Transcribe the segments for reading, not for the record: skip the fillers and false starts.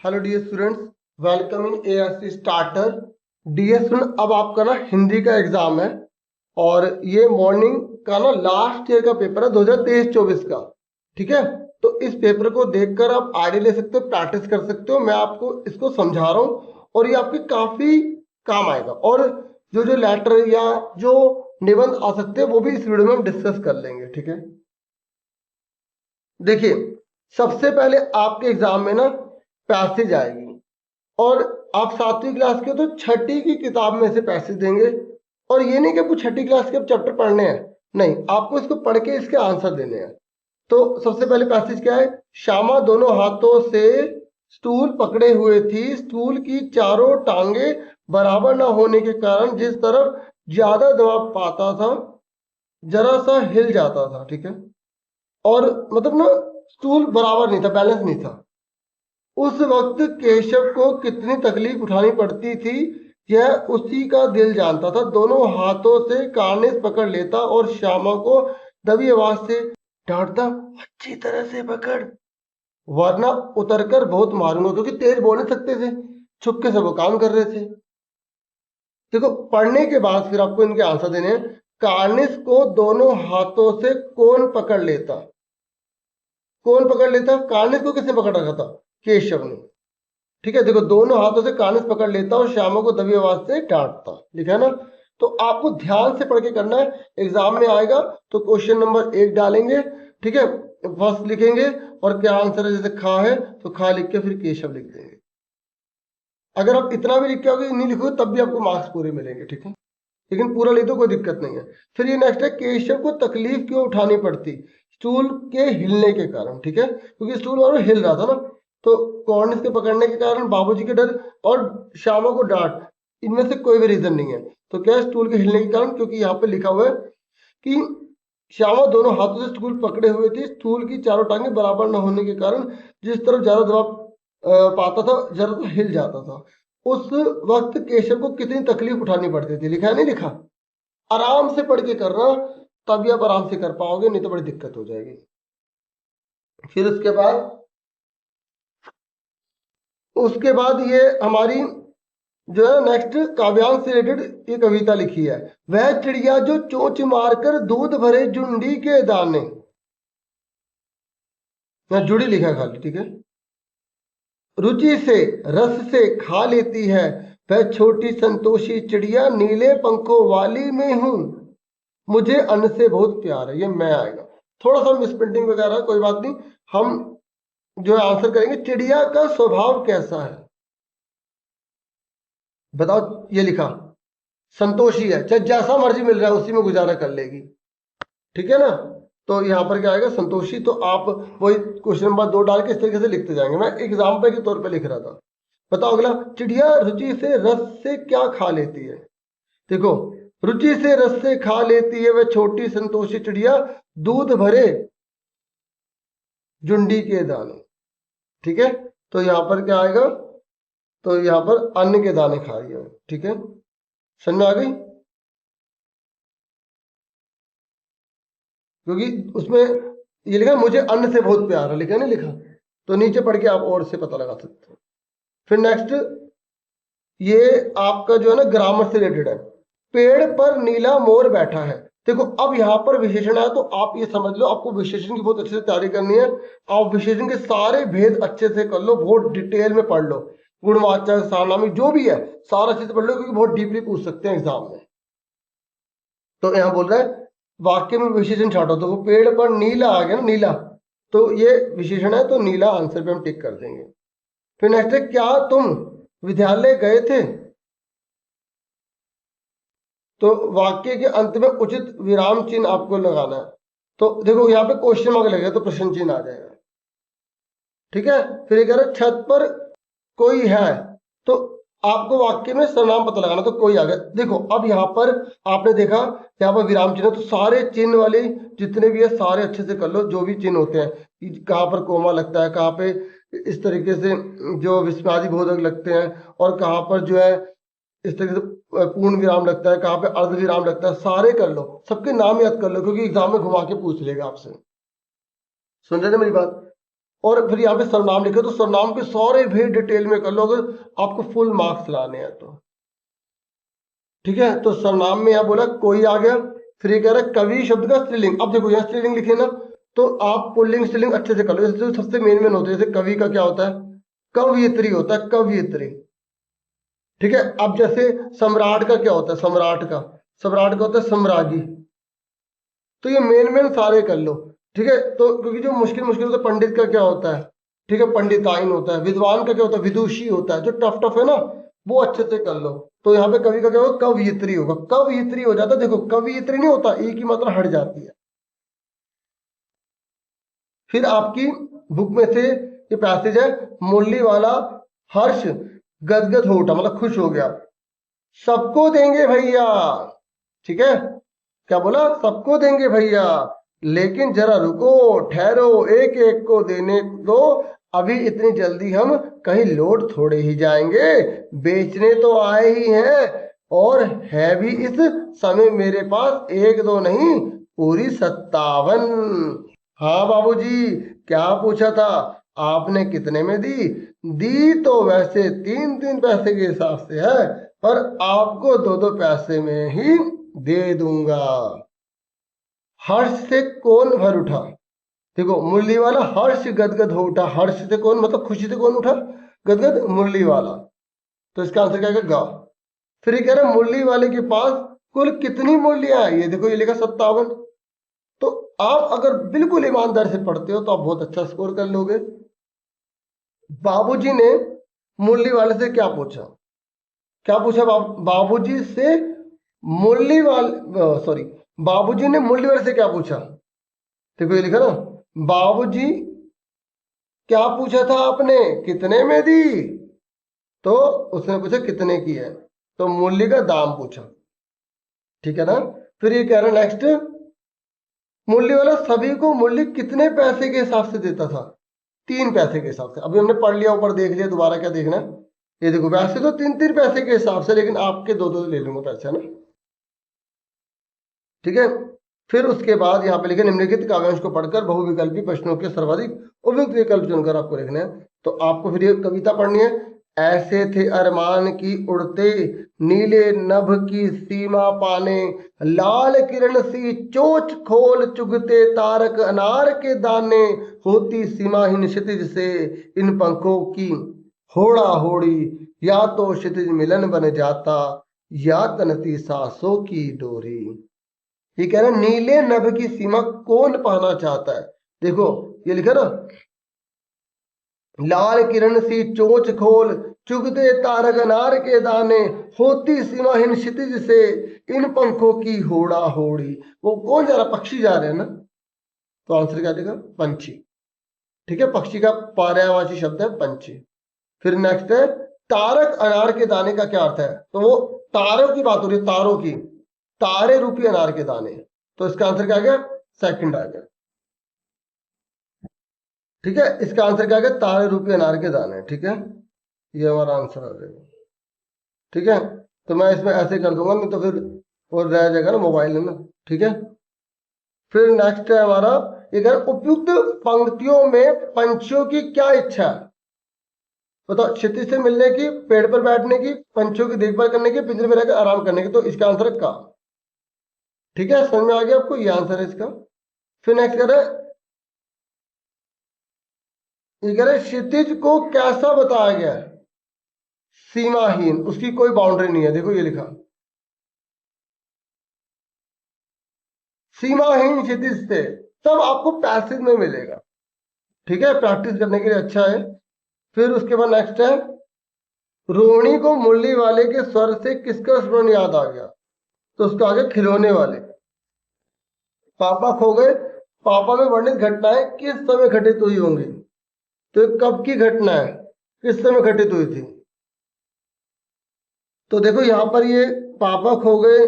Hello dear students, welcome in ASC starter. Dear student, अब आपका ना हिंदी का एग्जाम है और ये मॉर्निंग का ना लास्ट ईयर का पेपर है 2023-24 का। ठीक है, तो इस पेपर को देखकर आप आइडिया ले सकते हो, प्रैक्टिस कर सकते हो। मैं आपको इसको समझा रहा हूँ और ये आपके काफी काम आएगा। और जो जो लेटर या जो निबंध आ सकते हैं वो भी इस वीडियो में हम डिस्कस कर लेंगे। ठीक है, देखिए सबसे पहले आपके एग्जाम में ना पैसेज आएगी और आप 7वीं क्लास के हो तो छठी की किताब में से पैसेज देंगे। और ये नहीं कि आपको छठी क्लास के चैप्टर पढ़ने हैं, नहीं, आपको इसको पढ़ के इसके आंसर देने हैं। तो सबसे पहले पैसेज क्या है? श्यामा दोनों हाथों से स्टूल पकड़े हुए थी, स्टूल की चारों टांगे बराबर न होने के कारण जिस तरफ ज्यादा दबाव पाता था जरा सा हिल जाता था। ठीक है, और मतलब ना स्टूल बराबर नहीं था, बैलेंस नहीं था। उस वक्त केशव को कितनी तकलीफ उठानी पड़ती थी यह उसी का दिल जानता था। दोनों हाथों से कार्निस पकड़ लेता और श्यामा को दबी आवाज से डांटता, अच्छी तरह से पकड़ वरना उतरकर बहुत मारूंगा। क्योंकि तेज बोल नहीं सकते थे, छुपके से वो काम कर रहे थे। देखो, पढ़ने के बाद फिर आपको इनके आंसर देने हैं। कार्निस को दोनों हाथों से कौन पकड़ लेता? कौन पकड़ लेता? कार्निस को किसने पकड़ रखा था? केशव ने। ठीक है, देखो दोनों हाथों से कानिस पकड़ लेता और श्यामा को दबी आवाज से डांटता। लिखा है ना? तो आपको ध्यान से पढ़ के करना है, एग्जाम में आएगा तो क्वेश्चन नंबर 1 डालेंगे। ठीक है, फर्स्ट लिखेंगे और क्या आंसर है, जैसे खा है तो खा लिख के फिर केशव लिख देंगे। अगर आप इतना भी लिख के आओगे, नहीं लिखोगे तब भी आपको मार्क्स पूरे मिलेंगे। ठीक है, लेकिन पूरा लिख दो, कोई दिक्कत नहीं है। फिर ये नेक्स्ट है, केशव को तकलीफ क्यों उठानी पड़ती? स्टूल के हिलने के कारण। ठीक है, क्योंकि स्टूल और हिल रहा था ना, तो कॉर्निस के पकड़ने के कारण, बाबूजी के डर और श्यामा को डांट, इनमें से कोई भी रीजन नहीं है। तो क्या है? स्टूल के हिलने के कारण, क्योंकि यहाँ पे लिखा हुआ है कि श्यामा दोनों हाथों से स्टूल पकड़े हुए थी, स्टूल की चारों टांगे बराबर न होने के कारण जिस तरफ ज्यादा दबाव पाता था जरा तो हिल जाता था। उस वक्त केशव को कितनी तकलीफ उठानी पड़ती थी। लिखा है, नहीं लिखा? आराम से पढ़ के करना, तभी आप आराम से कर पाओगे, नहीं तो बड़ी दिक्कत हो जाएगी। फिर उसके बाद ये हमारी जो है नेक्स्ट काव्यांश से रिलेटेड ये कविता लिखी है। वह चिड़िया जो चोंच मारकर दूध भरे जुंडी के दाने, यहाँ जुड़ी लिखा है खाली। ठीक है, रुचि से रस से खा लेती है वह छोटी संतोषी चिड़िया, नीले पंखों वाली में हूं, मुझे अन्न से बहुत प्यार है। ये मैं आएगा, थोड़ा सा मिसप्रिंटिंग वगैरह, कोई बात नहीं, हम जो है आंसर करेंगे। चिड़िया का स्वभाव कैसा है बताओ? ये लिखा संतोषी है, चाहे जैसा मर्जी मिल रहा है उसी में गुजारा कर लेगी। ठीक है ना? तो यहाँ पर क्या आएगा? संतोषी। तो आप वही क्वेश्चन नंबर 2 डाल के इस तरीके से लिखते जाएंगे, मैं एग्जाम्पल के तौर पे लिख रहा था। बताओ अगला, चिड़िया रुचि से रस से क्या खा लेती है? देखो, रुचि से रस से खा लेती है वह छोटी संतोषी चिड़िया, दूध भरे जुंडी के दाने। ठीक है, तो यहाँ पर क्या आएगा? तो यहाँ पर अन्न के दाने खा रही है। ठीक है, समझ में आ गई? क्योंकि उसमें ये लिखा मुझे अन्न से बहुत प्यार है, लिखा नहीं लिखा? तो नीचे पढ़ के आप और से पता लगा सकते हो। फिर नेक्स्ट ये आपका जो है ना ग्रामर से रिलेटेड है। पेड़ पर नीला मोर बैठा है। देखो, अब यहाँ पर विशेषण है तो आप ये समझ लो, आपको विशेषण की बहुत अच्छे से तैयारी करनी है। आप विशेषण के सारे भेद अच्छे से कर लो, बहुत डिटेल में पढ़ लो, गुणवाचक सारनामी जो भी है सारा अच्छे से पढ़ लो, क्योंकि बहुत डीपली पूछ सकते हैं एग्जाम में। तो यहाँ बोल रहा है वाक्य में विशेषण छाटो, तो वो पेड़ पर नीला आ गया ना, नीला, तो ये विशेषण है, तो नीला आंसर पे हम टिक कर देंगे। फिर नेक्स्ट है, क्या तुम विद्यालय गए थे? तो वाक्य के अंत में उचित विराम चिन्ह आपको लगाना है। तो देखो यहाँ पे क्वेश्चन मार्क लगेगा तो प्रश्न चिन्ह आ जाएगा। ठीक है, फिर ये कह रहे छत पर कोई है, तो आपको वाक्य में सर्वनाम पता लगाना, तो कोई आ गया। देखो अब यहाँ पर आपने देखा यहाँ पर विराम चिन्ह, तो सारे चिन्ह वाले जितने भी है सारे अच्छे से कर लो, जो भी चिन्ह होते हैं कि कहाँ पर कोमा लगता है, कहाँ पे इस तरीके से जो विस्मयादि बोधक लगते हैं, और कहाँ पर जो है इस तरीके से पूर्ण विराम लगता है, कहाँ पे अर्ध विराम लगता है, सारे कर लो, सबके नाम याद कर लो, क्योंकि एग्जाम में घुमा के पूछ लेगा आपसे। सुन रहे थे मेरी बात? और फिर यहाँ पे सर्वनाम लिखे तो सर्वनाम के सारे भेद डिटेल में कर लो अगर आपको फुल मार्क्स लाने हैं तो। ठीक है, तो सर्वनाम में यहाँ बोला कोई आ गया। फिर ये कह रहा है कवि शब्द का स्त्रीलिंग। अब देखो यहाँ स्त्रीलिंग लिखे ना, तो आप पुल्लिंग स्त्रीलिंग अच्छे से कर लो। जैसे सबसे मेन होते हैं, जैसे कवि का क्या होता है, कवयित्री होता है, कवयित्री। ठीक है, अब जैसे सम्राट का क्या होता है, सम्राट का होता है सम्राज्ञी। तो ये मेन सारे कर लो। ठीक है, तो क्योंकि जो मुश्किल मुश्किल होता है, पंडित का क्या होता है, ठीक है, पंडिताइन होता है। विद्वान का क्या होता है, विदुषी होता है। जो टफ टफ है ना वो अच्छे से कर लो। तो यहाँ पे कवि का क्या होगा, कवयित्री होगा। कवयित्री हो जाता है, देखो कवयित्री नहीं होता, एक ही मात्रा हट जाती है। फिर आपकी बुक में से ये पैसेज है, मुरली वाला हर्ष गदगद हो उठा, मतलब खुश हो गया। सबको देंगे भैया। ठीक है, क्या बोला, सबको देंगे भैया, लेकिन जरा रुको, ठहरो, एक एक को देने दो, अभी इतनी जल्दी हम कहीं लौट थोड़े ही जाएंगे, बेचने तो आए ही हैं, और है भी इस समय मेरे पास एक दो नहीं, पूरी 57। हाँ बाबूजी, क्या पूछा था आपने, कितने में दी? दी तो वैसे 3-3 पैसे के हिसाब से है, पर आपको 2-2 पैसे में ही दे दूंगा। हर्ष से कौन भर उठा? देखो मुरली वाला हर्ष गदगद हो उठा, हर्ष से कौन मतलब खुशी से कौन उठा, गदगद, मुरली वाला। तो इसका आंसर क्या है, गा। फिर ये कह रहा है मुरली वाले के पास कुल कितनी मुरलियां हैं, ये देखो ये लिखा 57। तो आप अगर बिल्कुल ईमानदार से पढ़ते हो तो आप बहुत अच्छा स्कोर कर लोगे। बाबूजी ने मुरली वाले से क्या पूछा, क्या पूछा बाबूजी से मुरली वाले, सॉरी, बाबूजी ने मुरली वाले से क्या पूछा? देखो ये लिखा ना, बाबूजी क्या पूछा था आपने, कितने में दी? तो उसने पूछा कितने की है, तो मूल्य का दाम पूछा। ठीक है ना। फिर ये कह रहा नेक्स्ट, मूल्य वाला सभी को मूल्य कितने पैसे के हिसाब से देता था? 3 पैसे के हिसाब से। अभी हमने पढ़ लिया, ऊपर देख लिया, दोबारा क्या देखना है, ये देखो वैसे तो 3-3 पैसे के हिसाब से, लेकिन आपके 2-2 ले लूंगा पैसे, है ना। ठीक है, फिर उसके बाद यहाँ पे लिखे निम्नलिखित काव्यांश को पढ़कर बहुविकल्पी प्रश्नों के सर्वाधिक उपयुक्त विकल्प चुनकर आपको लिखना है। तो आपको फिर ये कविता पढ़नी है। ऐसे थे अरमान की उड़ते, नीले नभ की सीमा पाने, लाल किरण सी चोच खोल चुगते तारक अनार के दाने, होती सीमाहीन क्षितिज से इन पंखों की होड़ा होड़ी, या तो क्षितिज मिलन बन जाता, या तनती सांसों की डोरी। ये कह रहा है नीले नभ की सीमा कौन पाना चाहता है? देखो ये लिखा ना, लाल किरण सी चोंच खोल चुगते तारक अनार के दाने, होती सीमाहीन क्षितिज से इन पंखों की होड़ा होड़ी। वो कौन जा रहा, पक्षी जा रहे हैं ना। तो आंसर क्या देगा, पंछी। ठीक है, पक्षी का पर्यायवाची शब्द है पंछी। फिर नेक्स्ट है तारक अनार के दाने का क्या अर्थ है? तो वो तारों की बात हो रही है, तारों की, तारे रूपी अनार के दाने। तो इसका आंसर क्या आ गया, सेकंड आ गया। ठीक है, इसका आंसर क्या आ गया, तारे रूपी अनार के दाने। ठीक है, ये हमारा आंसर आ जाएगा। ठीक है, तो मैं इसमें ऐसे कर दूंगा, नहीं तो फिर और रह जाएगा ना मोबाइल में ना। ठीक है, फिर नेक्स्ट है हमारा, इधर उपयुक्त पंक्तियों में पंछियों की क्या इच्छा है? बताओ, क्षितिज से मिलने की, पेड़ पर बैठने की, पंछियों की देखभाल करने की, पिंजरे में रहकर आराम करने की। तो इसका आंसर है का। ठीक है, समझ में आ गया आपको, ये आंसर है इसका। फिर नेक्स्ट कह रहे हैं, ये कह रहे क्षितिज को कैसा बताया गया है? सीमाहीन, उसकी कोई बाउंड्री नहीं है। देखो ये लिखा, सीमाहीन क्षितिज से, सब आपको पैसेज में मिलेगा। ठीक है, प्रैक्टिस करने के लिए अच्छा है। फिर उसके बाद नेक्स्ट है, रोहिणी को मुरली वाले के स्वर से किसका स्मरण याद आ गया? तो उसका आगे खिलौने वाले। पापा खो गए, पापा में वर्णित घटनाएं किस समय घटित हुई होंगी? तो ये कब की घटना है, किस समय घटित हुई थी? तो देखो यहाँ पर ये पापा खो गए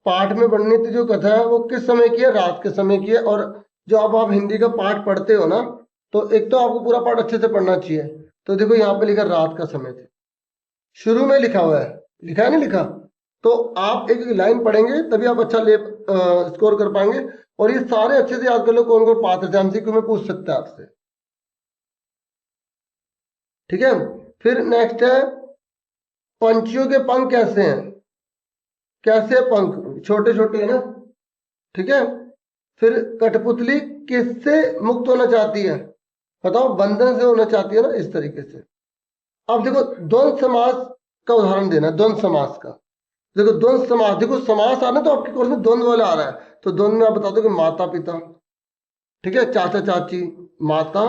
पाठ में वर्णित जो कथा है वो किस समय की है, रात के समय की है। और जो अब आप हिंदी का पाठ पढ़ते हो ना, तो एक तो आपको पूरा पाठ अच्छे से पढ़ना चाहिए। तो देखो यहाँ पे लिखा रात का समय था, शुरू में लिखा हुआ है, लिखा है नहीं लिखा? तो आप एक एक लाइन पढ़ेंगे तभी आप अच्छा ले स्कोर कर पाएंगे। और ये सारे अच्छे से याद कर लो, कौन कौन पात्र थे, एमसीक्यू में पूछ सकते हैं आपसे। ठीक है। फिर नेक्स्ट है पंछियों के पंख कैसे हैं, कैसे पंख, छोटे छोटे है ना, ठीक है। फिर कठपुतली किससे मुक्त होना चाहती है, बताओ, बंधन से होना चाहती है ना, इस तरीके से। अब देखो द्वंद्व समास का उदाहरण देना है, द्वंद्व समास का। देखो द्वंद्व समास, देखो समास आना तो आपके कोर्स में द्वंद्व वाला आ रहा है, तो द्वंद्व में आप बता दो कि माता पिता, ठीक है, चाचा चाची, माता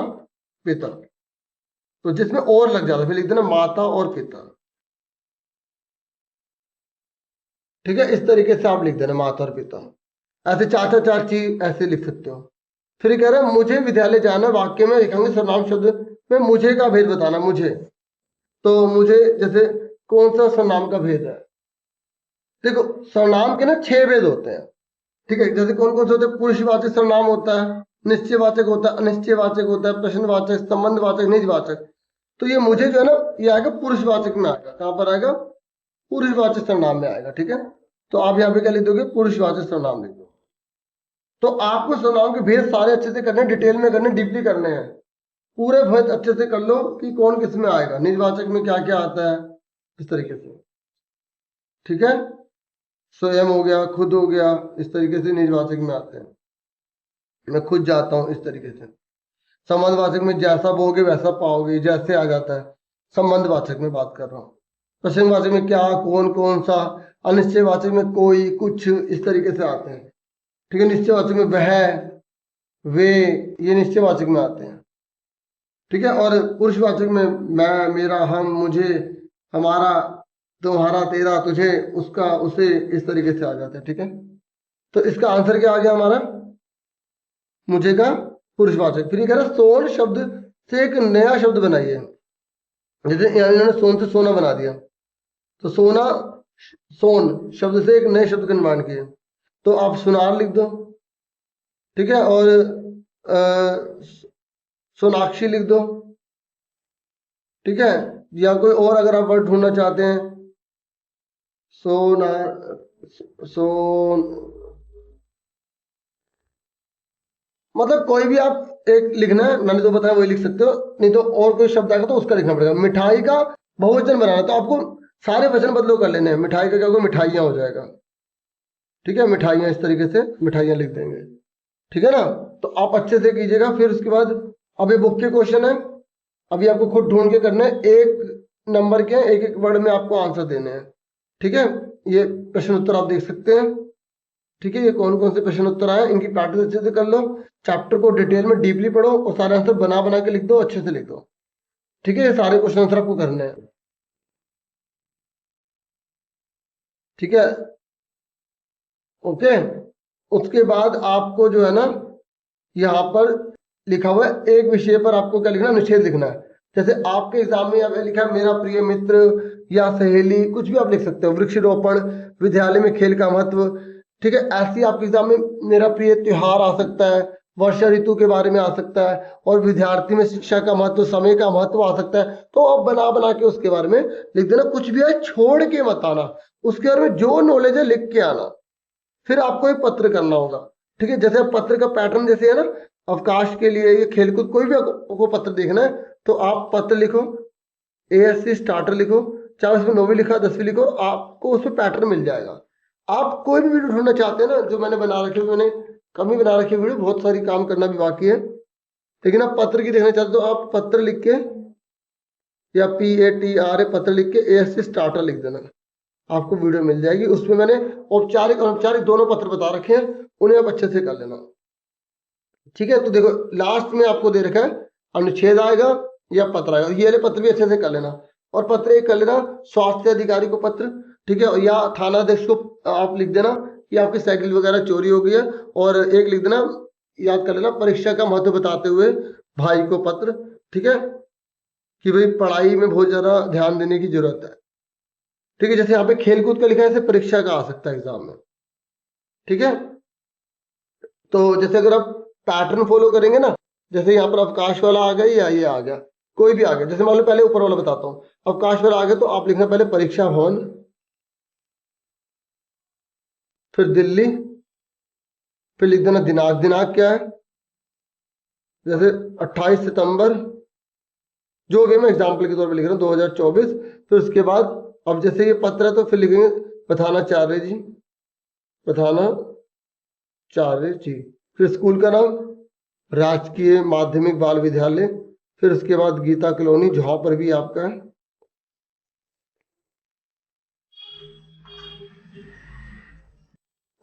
पिता, तो जिसमें और लग जाता है फिर लिख देना माता और पिता, ठीक है, इस तरीके से आप लिख देना माता और पिता। ऐसे चाचा चाची ऐसे लिख सकते हो। फिर ये कह रहा है मुझे विद्यालय जाना, वाक्य में लिखेंगे सर्वनाम शब्द में मुझे का भेद बताना, मुझे, तो मुझे जैसे कौन सा सर्वनाम का भेद है, देखो सर्वनाम के ना 6 भेद होते हैं, ठीक है। जैसे कौन कौन से होते हैं, पुरुषवाचक सर्वनाम होता है, निश्चयवाचक होता है, अनिश्चयवाचक होता है, प्रश्नवाचक, संबंधवाचक, निजवाचक। तो ये मुझे जो है ना, ये आएगा पुरुषवाचक में आएगा, कहां पर आएगा, पुरुषवाचक सर्वनाम में आएगा, ठीक है। तो आप यहाँ पे क्या लिख दोगे, पुरुषवाचक सर्वनाम लिख दो। तो आपको सर्वनाम के भेद सारे अच्छे से करने, डिटेल में करने, डीपली करने हैं, पूरे भेद अच्छे से कर लो कि कौन किस में आएगा, निजवाचक में क्या क्या आता है, इस तरीके से, ठीक है। स्वयं हो गया, खुद हो गया, इस तरीके से निजवाचक में आते हैं, मैं खुद जाता हूं, इस तरीके से। संबंधवाचक में जैसा बोगे वैसा पाओगे, जैसे आ जाता है, संबंधवाचक में बात कर रहा हूँ। प्रसंगवाचक में क्या, कौन, कौन सा। अनिश्चयवाचक में कोई, कुछ, इस तरीके से आते हैं, ठीक है। निश्चयवाचक में वह, वे, ये निश्चयवाचक में आते हैं, ठीक है। और पुरुषवाचक में मैं, मेरा, हम, मुझे, हमारा, तुम्हारा, तेरा, तुझे, उसका, उसे, इस तरीके से आ जाता है, ठीक है। तो इसका आंसर क्या आ गया हमारा, मुझे का पुरुषवाचक। फिर ये कह रहा है सोन शब्द से एक नया शब्द बनाइए, जैसे इन्होंने सोन से सोना बना दिया, तो सोना, सोन शब्द से एक नए शब्द का निर्माण किया, तो आप सुनार लिख दो, ठीक है। और सोनाक्षी लिख दो, ठीक है। या कोई और अगर आप वर्ड ढूंढना चाहते हैं, सोना, सोन, मतलब कोई भी आप एक लिखना है, मैंने जो बताया वही लिख सकते हो, नहीं तो और कोई शब्द आएगा तो उसका लिखना पड़ेगा। मिठाई का बहुवचन बनाना, तो आपको सारे वचन बदलो कर लेने हैं, मिठाई का क्या होगा, मिठाइयाँ हो जाएगा, ठीक है, मिठाइयाँ, इस तरीके से मिठाइयाँ लिख देंगे, ठीक है ना। तो आप अच्छे से कीजिएगा। फिर उसके बाद अब ये बुक के क्वेश्चन है, अभी आपको खुद ढूंढ के करना है, एक नंबर के, एक एक वर्ड में आपको आंसर देने हैं, ठीक है। ये प्रश्न उत्तर आप देख सकते हैं, ठीक है। ये कौन कौन से प्रश्न उत्तर आए, इनकी प्रैक्टिस अच्छे से कर लो, चैप्टर को डिटेल में डीपली पढ़ो और सारे आंसर बना बना के लिख दो, अच्छे से लिख दो, ठीक है। ये सारे क्वेश्चन आंसर आपको करने हैं, ठीक है, ओके। उसके बाद आपको जो है ना, यहाँ पर लिखा हुआ है एक विषय पर आपको क्या लिखना है, निषेध लिखना है। जैसे आपके एग्जाम में यहाँ पे लिखा है मेरा प्रिय मित्र या सहेली, कुछ भी आप लिख सकते हो, वृक्षारोपण, विद्यालय में खेल का महत्व, ठीक है। ऐसे ही आपके एग्जाम में मेरा प्रिय त्योहार आ सकता है, वर्षा ऋतु के बारे में आ सकता है, और विद्यार्थी में शिक्षा का महत्व, समय का महत्व आ सकता है। तो आप बना बना के उसके बारे में लिख देना, कुछ भी है छोड़ के मत आना, उसके बारे में जो नॉलेज है लिख के आना। फिर आपको एक पत्र करना होगा, ठीक है। जैसे पत्र का पैटर्न जैसे है ना, अवकाश के लिए, ये खेलकूद, कोई भी आपको पत्र देखना है तो आप पत्र लिखो, एएससी स्टार्टर लिखो, चाहे उसमें 9वीं लिखा 10वीं लिखो, आपको उसमें पैटर्न मिल जाएगा। आप कोई भी वीडियो ढूंढना चाहते हैं ना, जो मैंने बना रखे, मैंने कम ही बना रखी वीडियो, बहुत सारी काम करना भी बाकी है, लेकिन आप पत्र की देखना चाहते हो तो आप पत्र लिख के, या PATR पत्र लिख के एएससी स्टार्टर लिख देना, आपको वीडियो मिल जाएगी। उसमें मैंने औपचारिक और अनौपचारिक दोनों पत्र बता रखे हैं, उन्हें आप अच्छे से कर लेना, ठीक है। तो देखो लास्ट में आपको दे रखा है अनुच्छेद आएगा या पत्र आएगा, ये वाले पत्र भी अच्छे से कर लेना। और पत्र एक कर लेना स्वास्थ्य अधिकारी को पत्र, ठीक है, या थाना अध्यक्ष को आप लिख देना कि आपकी साइकिल वगैरह चोरी हो गई है, और एक लिख देना, याद कर लेना, परीक्षा का महत्व बताते हुए भाई को पत्र, ठीक है, कि भाई पढ़ाई में बहुत ज्यादा ध्यान देने की जरूरत है, ठीक है। जैसे यहाँ पे खेलकूद का लिखा है, ऐसे परीक्षा का आ सकता है एग्जाम में, ठीक है। तो जैसे अगर आप पैटर्न फॉलो करेंगे ना, जैसे यहाँ पर अवकाश वाला आ गया या ये आ गया, कोई भी आ गया, जैसे मान लो पहले ऊपर वाला बताता हूँ, अवकाश वाला आ गया तो आप लिखना पहले परीक्षा भवन, फिर दिल्ली, फिर लिख देना दिनांक, दिनांक क्या है, जैसे 28 सितंबर जो भी मैं एग्जाम्पल के तौर पे लिख रहा हूँ 2024। फिर उसके बाद अब जैसे ये पत्र है तो फिर लिखेंगे प्रधानाचार्य जी, प्रधानाचार्य जी। फिर स्कूल का नाम राजकीय माध्यमिक बाल विद्यालय। फिर उसके बाद गीता कॉलोनी जहां पर भी आपका है।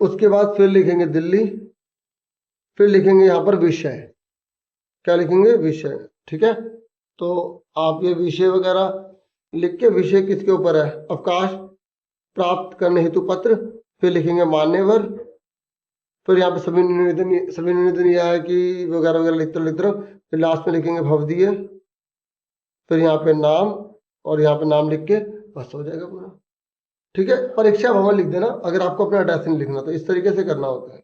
उसके बाद फिर लिखेंगे दिल्ली। फिर लिखेंगे यहाँ पर विषय, क्या लिखेंगे, विषय। ठीक है, तो आप ये विषय वगैरह लिख के, विषय किसके ऊपर है, अवकाश प्राप्त करने हेतु पत्र। फिर लिखेंगे मान्यवर। फिर यहाँ पे सभी निवेदन यह है कि वगैरह वगैरह लिखते रहो। फिर लास्ट में लिखेंगे भवदीय। फिर यहाँ पे नाम, और यहाँ पे नाम लिख के बस हो जाएगा पूरा। ठीक है, परीक्षा भवन लिख देना अगर आपको अपना एड्रेस नहीं लिखना तो, इस तरीके से करना होता है।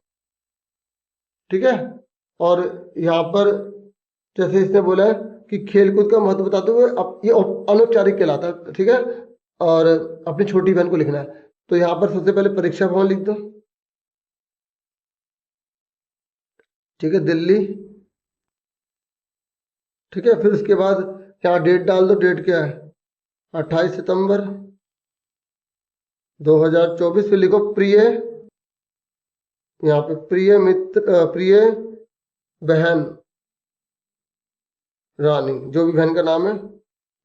ठीक है, और यहाँ पर जैसे इसने बोला है कि खेलकूद का महत्व बताते हुए ये अनौपचारिक कहलाता है। ठीक है, और अपनी छोटी बहन को लिखना है, तो यहाँ पर सबसे पहले परीक्षा भवन लिख दो। ठीक है, दिल्ली। ठीक है, फिर उसके बाद यहाँ डेट डाल दो, डेट क्या है 28 सितंबर 2024। फिर लिखो प्रिय, यहाँ पे प्रिय मित्र, प्रिय बहन रानी, जो भी बहन का नाम है।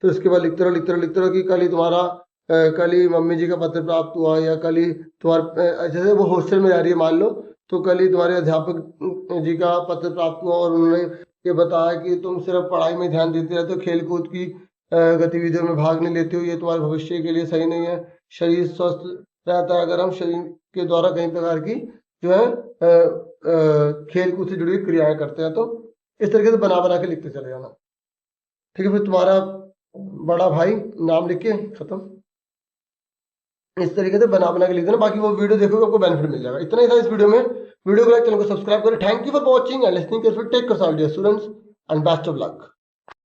फिर उसके बाद लिखते रहो कि कल ही तुम्हारा कल ही मम्मी जी का पत्र प्राप्त हुआ, या कल ही तुम्हारे जैसे वो हॉस्टल में रह रही है मान लो, तो कल ही तुम्हारे अध्यापक जी का पत्र प्राप्त हुआ और उन्होंने ये बताया कि तुम सिर्फ पढ़ाई में ध्यान देते रहते हो, खेल कूद की गतिविधियों में भाग नहीं लेते हो, ये तुम्हारे भविष्य के लिए सही नहीं है। शरीर स्वस्थ रहता है अगर हम शरीर के द्वारा कई प्रकार की जो है खेल कूद से जुड़ी हुई क्रियाएं करते हैं। तो इस तरीके से बना के लिखते चले जाना। ठीक है, फिर तुम्हारा बड़ा भाई नाम लिख के खत्म। इस तरीके से बना के लिख देना, बाकी वो वीडियो देखोगे आपको बेनिफिट मिल जाएगा। इतना ही था इस वीडियो में। वीडियो को लाइक, चैनल को सब्सक्राइब करें। Thank you for watching and listening carefully. Take care all dear students and best of luck.